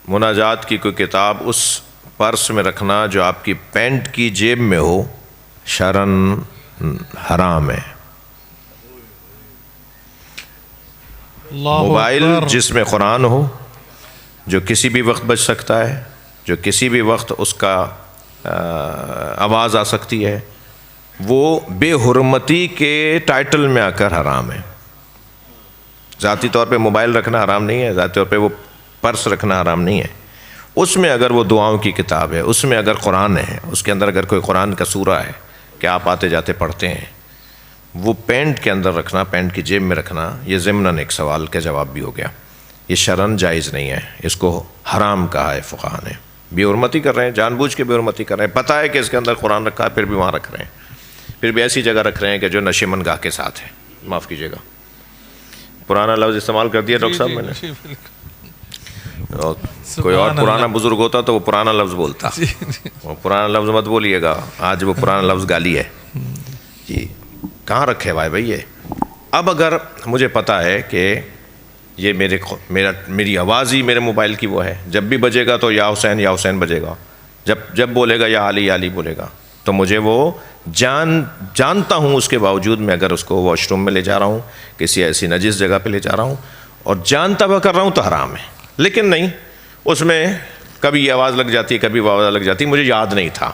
مناجات کی کوئی کتاب اس پرس میں رکھنا جو آپ کی پینٹ کی جیب میں ہو شرعاً حرام ہے۔ موبائل جس میں قرآن ہو، جو کسی بھی وقت بج سکتا ہے، جو کسی بھی وقت اس کا آواز آ سکتی ہے، وہ بے حرمتی کے ٹائٹل میں آ کر حرام ہے۔ ذاتی طور پہ موبائل رکھنا حرام نہیں ہے، ذاتی طور پہ وہ پرس رکھنا حرام نہیں ہے۔ اس میں اگر وہ دعاؤں کی کتاب ہے، اس میں اگر قرآن ہے، اس کے اندر اگر کوئی قرآن کا سورہ ہے کہ آپ آتے جاتے پڑھتے ہیں، وہ پینٹ کے اندر رکھنا، پینٹ کی جیب میں رکھنا، یہ ضمناً ایک سوال کا جواب بھی ہو گیا۔ یہ شرعاً جائز نہیں ہے، اس کو حرام کہا ہے فقہا نے۔ بے حرمتی کر رہے ہیں، جان بوجھ کے بے حرمتی کر رہے ہیں، پتہ ہے کہ اس کے اندر قرآن رکھا ہے، پھر بھی وہاں رکھ رہے ہیں، پھر بھی ایسی جگہ رکھ رہے ہیں کہ جو نشے من گاہ کے ساتھ ہے۔ معاف کیجیے گا، پرانا لفظ استعمال کر دیا ڈاکٹر صاحب میں نے۔ کوئی اور پرانا بزرگ ہوتا تو وہ پرانا لفظ بولتا، وہ پرانا لفظ مت بولیے گا، آج وہ پرانا لفظ گالی ہے جی۔ کہاں رکھے بھائی یہ؟ اب اگر مجھے پتہ ہے کہ یہ میری آواز ہی میرے موبائل کی وہ ہے، جب بھی بجے گا تو یا حسین بجے گا، جب بولے گا یا علی بولے گا، تو مجھے وہ جانتا ہوں، اس کے باوجود میں اگر اس کو واش روم میں لے جا رہا ہوں، کسی ایسی نجس جگہ پہ لے جا رہا ہوں اور جانتا ہوا کر رہا ہوں تو حرام ہے۔ لیکن نہیں، اس میں کبھی یہ آواز لگ جاتی ہے، کبھی وہ آواز لگ جاتی ہے، مجھے یاد نہیں تھا،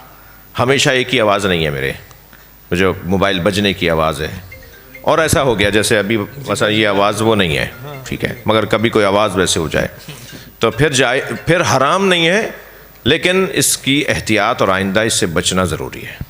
ہمیشہ ایک ہی آواز نہیں ہے میرے، جو موبائل بجنے کی آواز ہے، اور ایسا ہو گیا جیسے ابھی مثلا یہ آواز وہ نہیں ہے، ٹھیک ہے، مگر کبھی کوئی آواز ویسے ہو جائے تو پھر حرام نہیں ہے، لیکن اس کی احتیاط اور آئندہ اس سے بچنا ضروری ہے۔